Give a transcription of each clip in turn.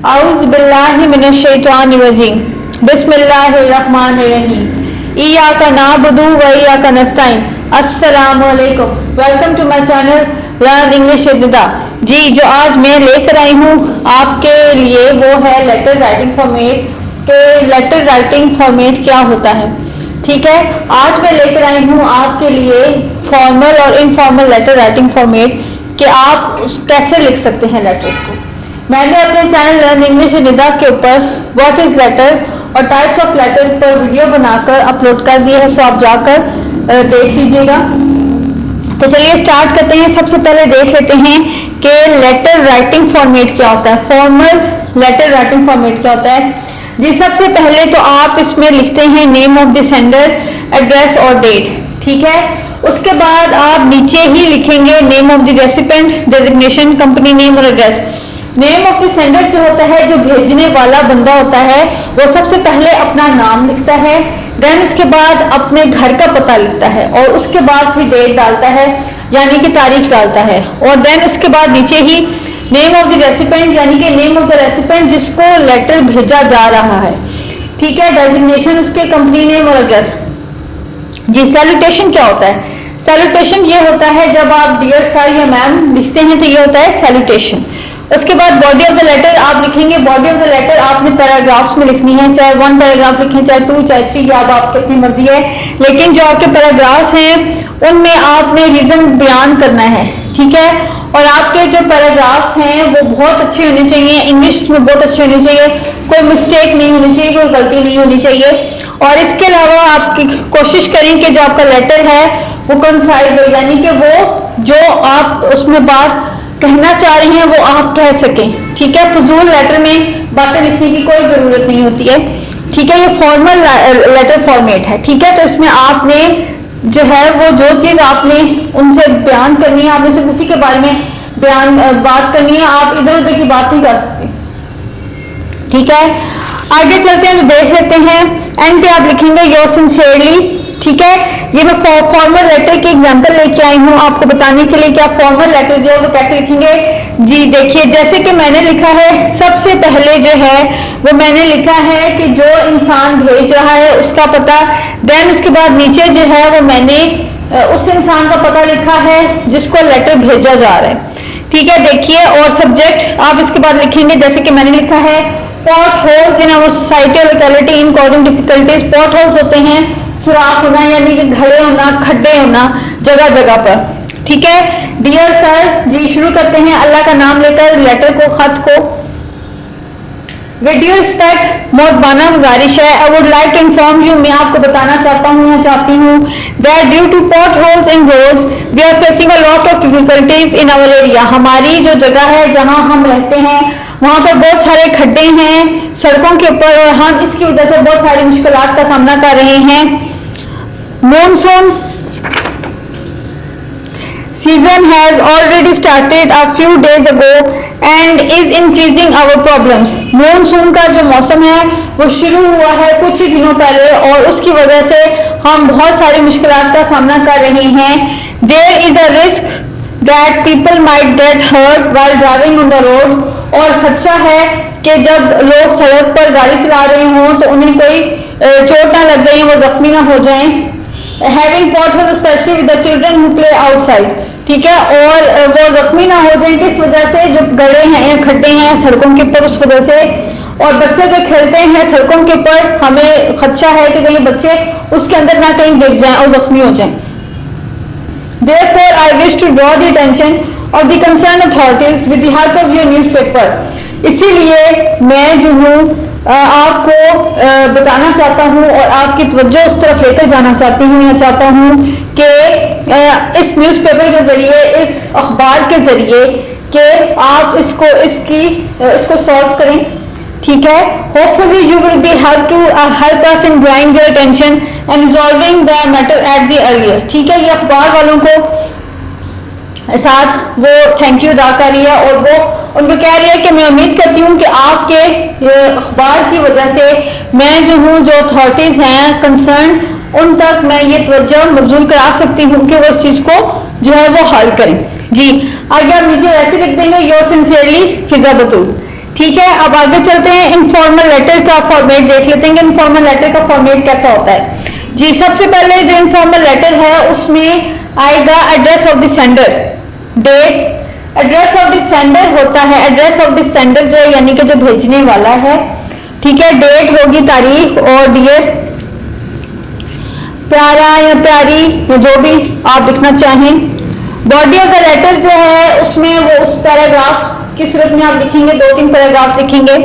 औज़ुबिल्लाहि मिनश्शैतानिर्रजीम बिस्मिल्लाहिर्रहमानिर्रहीम इय्याका नअबुदु व इय्याका नस्तईन। अस्सलामु अलैकुम, welcome to my channel learn English with Nida. जी, जो आज मैं लेकर आई हूँ आपके लिए वो है लेटर राइटिंग फॉर्मेट के लेटर राइटिंग फॉर्मेट क्या होता है। ठीक है, आज मैं लेकर आई हूँ आपके लिए फॉर्मल और इनफॉर्मल लेटर राइटिंग फॉर्मेट कि आप कैसे लिख सकते हैं लेटर्स को। मैंने अपने चैनल लर्न इंग्लिश निदा के ऊपर व्हाट इज लेटर और टाइप्स ऑफ लेटर पर वीडियो बनाकर अपलोड कर दिया है, सो आप जाकर देख लीजिएगा। तो चलिए स्टार्ट करते हैं। सबसे पहले देख लेते हैं कि लेटर राइटिंग फॉर्मेट क्या होता है, फॉर्मल लेटर राइटिंग फॉर्मेट क्या होता है। जी, सबसे पहले तो आप इसमें लिखते हैं name of the sender, address और डेट। ठीक है, उसके बाद आप नीचे ही लिखेंगे name of the recipient, designation, company name और एड्रेस। नेम ऑफ द सेंडर जो होता है, जो भेजने वाला बंदा होता है, वो सबसे पहले अपना नाम लिखता है, देन उसके बाद अपने घर का पता लिखता है और उसके बाद फिर डेट डालता है यानी कि तारीख डालता है, और देन उसके बाद नीचे ही नेम ऑफ द रेसिपेंट यानी कि नेम ऑफ द रेसिपेंट जिसको लेटर भेजा जा रहा है। ठीक है, डेजिग्नेशन उसके, कंपनी नेम और एड्रेस। जी, सैल्यूटेशन क्या होता है? सैल्यूटेशन ये होता है जब आप डियर सर या मैम लिखते हैं तो ये होता है सैल्यूटेशन। उसके बाद बॉडी ऑफ द लेटर आप लिखेंगे। बॉडी ऑफ द लेटर आपने पैराग्राफ्स में लिखनी है, चाहे 1 पैराग्राफ लिखें, चाहे 2, चाहे 3, या आपकी अपनी मर्जी है, लेकिन जो आपके पैराग्राफ्स हैं उनमें आपने रीजन बयान करना है। ठीक है, और आपके जो पैराग्राफ्स हैं वो बहुत अच्छे होने चाहिए, इंग्लिश में बहुत अच्छे होने चाहिए, कोई मिस्टेक नहीं होनी चाहिए, कोई गलती नहीं होनी चाहिए। और इसके अलावा आपकी कोशिश करें कि जो आपका लेटर है वो कंसाइज हो, यानी कि वो जो आप उसमें बात कहना चाह रही हैं वो आप कह सकें। ठीक है, फजूल लेटर में बातें लिखने की कोई जरूरत नहीं होती है। ठीक है, ये फॉर्मल लेटर फॉर्मेट है। ठीक है, तो इसमें आपने जो है वो जो चीज आपने उनसे बयान करनी है, आपने सिर्फ उसी के बारे में बात करनी है, आप इधर उधर की बात नहीं कर सकते। ठीक है, आगे चलते हैं तो देख लेते हैं। एंड पे आप लिखेंगे योर सिंसियरली। ठीक है, ये मैं फॉर्मल लेटर की एग्जांपल लेके आई हूँ आपको बताने के लिए कि आप फॉर्मल लेटर जो है वो कैसे लिखेंगे। जी देखिए, जैसे कि मैंने लिखा है, सबसे पहले जो है वो मैंने लिखा है कि जो इंसान भेज रहा है उसका पता, देन उसके बाद नीचे जो है वो मैंने उस इंसान का पता लिखा है जिसको लेटर भेजा जा रहा है। ठीक है, देखिए, और सब्जेक्ट आप इसके बाद लिखेंगे जैसे कि मैंने लिखा है pot holes in our society और locality in causing difficulties. Pot holes होते हैं सुराख होना, यानी कि घड़े होना, खड्डे होना जगह जगह पर। ठीक है, डियर सर, जी शुरू करते हैं अल्लाह का नाम लेकर लेटर को, खत को। विद ड्यू रिस्पेक्ट, मोहब्बाना गुजारिश है, I would like to inform you, मैं आपको बताना चाहता हूँ या चाहती हूँ, that due to pot holes in roads we are facing a lot of difficulties in our area. हमारी जो जगह है जहाँ हम रहते हैं वहाँ पर बहुत सारे खड्डे हैं सड़कों के ऊपर और हम इसकी वजह से बहुत सारी मुश्किलात का सामना कर रहे हैं। Monsoon season has already started a few days ago and is increasing our problems. Monsoon का जो मौसम है वो शुरू हुआ है कुछ ही दिनों पहले और उसकी वजह से हम बहुत सारी मुश्किलात का सामना कर रहे हैं। There is a risk that people might get hurt while driving on the roads, और खदशा है कि जब लोग सड़क पर गाड़ी चला रहे हों तो उन्हें कोई चोट ना लग जाए, वो जख्मी ना हो जाएं। Having potholes especially with the children who play outside. ठीक है, और वो जख्मी ना हो जाएं किस वजह से, जो गड्ढे हैं या खड्डे हैं सड़कों के ऊपर उस वजह से, और बच्चे जो खेलते हैं सड़कों के ऊपर हमें खदशा है कि कहीं बच्चे उसके अंदर ना कहीं गिर जाएं और जख्मी हो जाएं। Therefore, I wish to draw the attention of the concerned authorities with the help of your newspaper. इसीलिए मैं जो हूँ आपको बताना चाहता हूँ और आपकी तवज्जो उस तरफ लेकर जाना चाहती हूँ या चाहता हूँ कि इस न्यूज़पेपर के जरिए, इस अखबार के जरिए कि आप इसको सॉल्व करें। ठीक है, hopefully you will be help us in drawing your attention and resolving the matter at the earliest. ठीक है, ये अखबार वालों को साथ वो थैंक यू अदा कर रही है और वो उनको कह रही है कि मैं उम्मीद करती हूँ कि आपके अखबार की वजह से मैं जो हूँ, जो अथॉरिटीज हैं कंसर्न, उन तक मैं ये तवज्जो मबजूल करा सकती हूँ कि वो इस चीज़ को जो है वो हल करें। जी, आगे आप नीचे वैसे लिख देंगे योर सिंसियरली फिजा बतूल। ठीक है, अब आगे चलते हैं, इनफॉर्मल लेटर का फॉर्मेट देख लेते हैं कि इनफॉर्मल लेटर का फॉर्मेट कैसा होता है। जी, सबसे पहले जो इनफॉर्मल लेटर है उसमें आएगा address of the sender, date, address of the sender होता है, एड्रेस ऑफ द सेंडर जो है यानी कि जो भेजने वाला है, ठीक है, डेट होगी तारीख और डियर, प्यारा या प्यारी या जो भी आप लिखना चाहें। बॉडी ऑफ द लेटर जो है उसमें वो उस पैराग्राफ की सूरत में आप लिखेंगे, 2-3 पैराग्राफ लिखेंगे।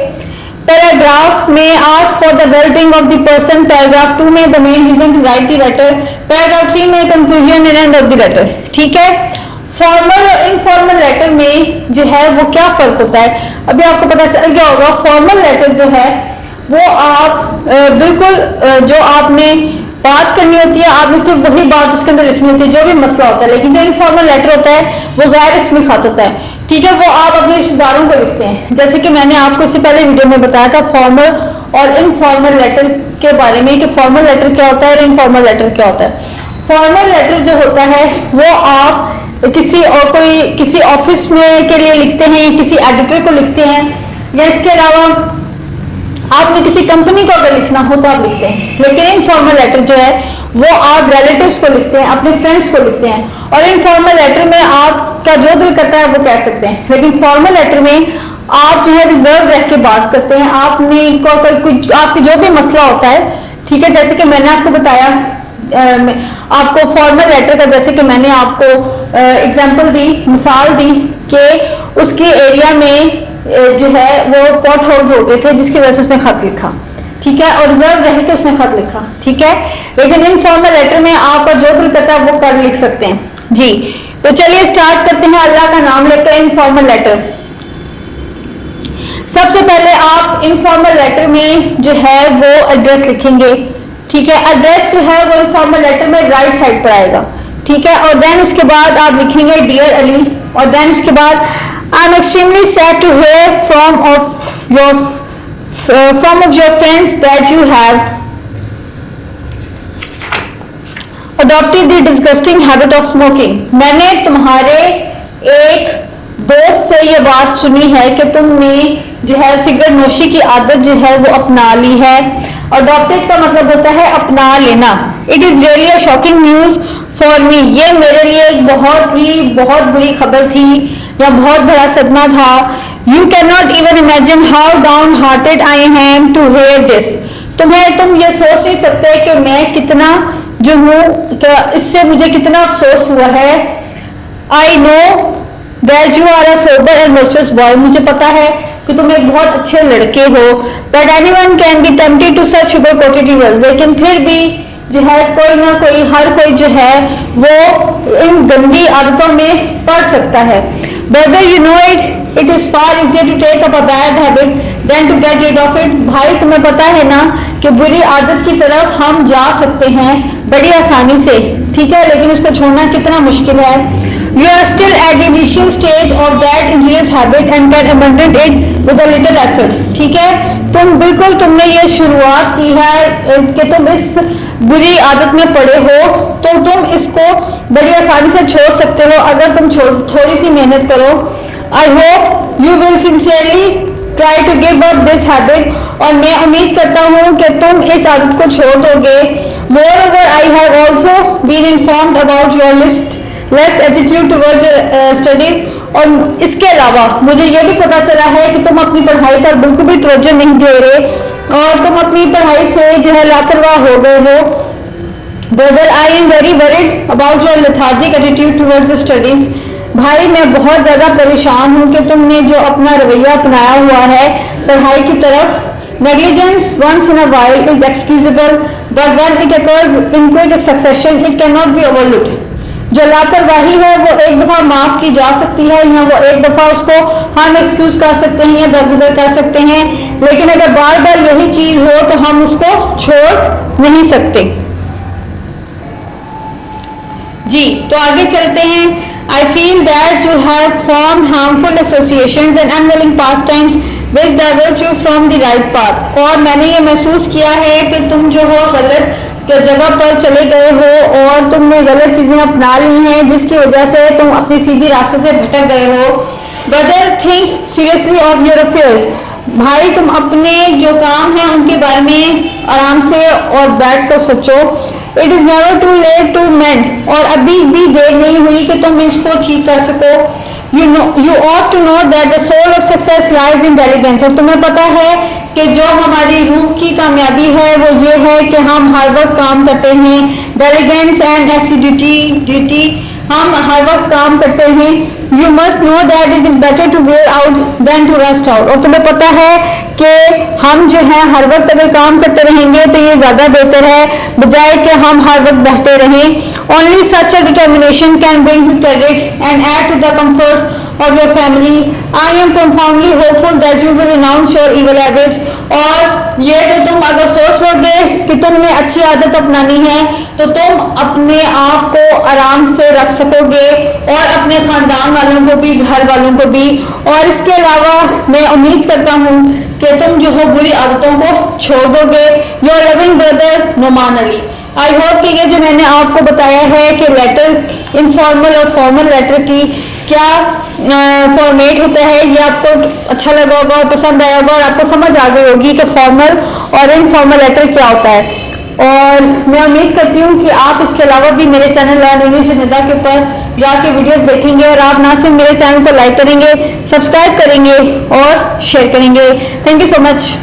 पैराग्राफ में ask for the wellbeing of the person, paragraph 2 में the main reason to write the letter, paragraph 3 में conclusion and end of the letter. ठीक है, फॉर्मल और इनफॉर्मल लेटर में जो है वो क्या फर्क होता है, अभी आपको पता चल गया होगा। फॉर्मल लेटर जो है वो आप बिल्कुल जो आपने बात करनी होती है, आपने सिर्फ वही बात उसके अंदर लिखनी होती है, जो भी मसला होता है। लेकिन जो इनफॉर्मल लेटर होता है वो गैर इसमी खत होता है, ठीक है, वो आप अपने रिश्तेदारों को लिखते हैं। जैसे कि मैंने आपको इससे पहले वीडियो में बताया था फॉर्मल और इनफॉर्मल लेटर के बारे में कि फॉर्मल लेटर क्या होता है और इनफॉर्मल लेटर क्या होता है। फॉर्मल लेटर जो होता है वो आप किसी ऑफिस में के लिए लिखते हैं या किसी एडिटर को लिखते हैं, या इसके अलावा आपने किसी कंपनी को अगर लिखना हो तो आप लिखते हैं। लेकिन इनफॉर्मल लेटर जो है वो आप रिलेटिव्स को लिखते हैं, अपने फ्रेंड्स को लिखते हैं, और इनफॉर्मल लेटर में आपका जो दिल करता है वो कह सकते हैं। लेकिन फॉर्मल लेटर में आप जो है रिजर्व रह के बात करते हैं, आपने आपकी जो भी मसला होता है, ठीक है, जैसे कि मैंने आपको बताया आपको फॉर्मल लेटर का, जैसे कि मैंने आपको एग्जांपल दी, मिसाल दी कि उसके एरिया में जो है वो पॉट होल्स हो गए थे जिसकी वजह से उसने खत लिखा, ठीक है, और रिजर्व रह के उसने खत लिखा, ठीक है। लेकिन इनफॉर्मल लेटर में आपका जो दिल करता है वो कर लिख सकते हैं। जी, तो चलिए स्टार्ट करते हैं अल्लाह का नाम लेकर इनफॉर्मल लेटर। सबसे पहले आप इनफॉर्मल लेटर में जो है वो एड्रेस लिखेंगे, ठीक है। एड्रेस जो है वो इनफॉर्मल लेटर में राइट साइड पर आएगा, ठीक है, और देन उसके बाद आप लिखेंगे डियर अली, और देन उसके बाद I am extremely sad to hear from of your friends that you have adopted the disgusting habit of smoking। मैंने तुम्हारे एक दोस्त से ये बात सुनी है कि तुमने जो है सिगरेट नोशी की आदत जो है वो अपना ली है। अडॉप्टेड का मतलब होता है अपना लेना। It is really a shocking news for me, ये मेरे लिए एक बहुत बुरी खबर थी या बहुत बड़ा सदमा था। You can not even imagine how downhearted I am to hear this. तुम ये सोच नहीं सकते कि मैं कितना जो हूँ, इससे मुझे कितना अफसोस हुआ है। I know that you are a sober and virtuous boy, मुझे पता है कि तुम एक बहुत अच्छे लड़के हो। But anyone can be tempted to such sugar coated evil, लेकिन फिर भी जो है कोई ना कोई, हर कोई जो है वो इन गंदी आदतों में पड़ सकता है। Whether you know it, it is far easier to take up a bad habit than to get rid of it। भाई तुम्हें पता है ना कि बुरी आदत की तरफ हम जा सकते हैं बड़ी आसानी से, ठीक है, लेकिन उसको छोड़ना कितना मुश्किल है। You are still at the initial stage of that injurious habit and can abandon it with a little effort। ठीक है, तुमने ये शुरुआत की है कि तुम इस बुरी आदत में पड़े हो, तो तुम इसको बड़ी आसानी से छोड़ सकते हो अगर तुम थोड़ी सी मेहनत करो। I hope you will sincerely try to give up this habit, और मैं उम्मीद करता हूँ कि तुम इस आदत को छोड़ दोगे। मोreover, I have also been informed about your less attitude towards studies, और इसके अलावा मुझे ये भी पता चला है कि तुम अपनी पढ़ाई पर बिल्कुल भी तवज्जो नहीं दे रहे और तुम अपनी पढ़ाई से जो है लापरवाह हो गए हो। Brother, I am very worried about your lethargic attitude towards studies. भाई, मैं बहुत ज़्यादा परेशान हूँ कि तुमने जो अपना रवैया अपनाया हुआ है पढ़ाई की तरफ। Negligence once in a while is excusable, but when it occurs in quick succession, it cannot be overlooked। जो लापरवाही है वो एक दफा माफ की जा सकती है, या वो एक दफा उसको हम एक्सक्यूज कर सकते हैं या दरगुजर कर सकते हैं, लेकिन अगर बार बार यही चीज हो तो हम उसको छोड़ नहीं सकते। जी, तो आगे चलते हैं। I feel that you have form harmful associations and unwilling pass times which divert you from the right path. और मैंने ये महसूस किया है कि तुम जो हो गलत जगह पर चले गए हो और तुमने गलत चीजें अपना ली हैं जिसकी वजह से तुम अपनी सीधी रास्ते से भटक गए हो। Brother think seriously of your affairs, भाई तुम अपने जो काम है उनके बारे में आराम से और बैठ कर सोचो। It is never too late to mend, और अभी भी देर नहीं हुई कि तुम इसको ठीक कर सको। you ought to know that the soul of success lies in diligence, और तुम्हें पता है कि जो हमारी रूह की कामयाबी है वो ये है कि हम हर वक्त काम करते हैं। diligence and assiduity, हम हर वक्त काम करते हैं। You must know that it is better to wear out than to rust out, और तुम्हें पता है कि हम जो है हर वक्त अगर काम करते रहेंगे तो ये ज़्यादा बेहतर है बजाय कि हम हर वक्त बैठते रहें। Only such a determination can bring you credit and add to the comforts of your family. I am profoundly hopeful that you will renounce your evil habits, और ये जो तुम अगर सोच लोगे कि तुमने अच्छी आदत अपनानी है तो तुम अपने आप को आराम से रख सकोगे और अपने खानदान वालों को भी, घर वालों को भी। और इसके अलावा मैं उम्मीद करता हूँ कि तुम जो हो बुरी आदतों को छोड़ दोगे। Your loving brother Noman Ali. I hope कि ये जो मैंने आपको बताया है कि लेटर इनफॉर्मल और फॉर्मल लेटर की क्या फॉर्मेट होता है, ये आपको अच्छा लगा होगा और पसंद आया होगा और आपको समझ आ गई होगी कि फॉर्मल और इनफॉर्मल लेटर क्या होता है। और मैं उम्मीद करती हूँ कि आप इसके अलावा भी मेरे channel learn English with Nida के ऊपर जाके वीडियोस देखेंगे और आप ना सिर्फ मेरे चैनल को लाइक करेंगे, सब्सक्राइब करेंगे और शेयर करेंगे। Thank you so much.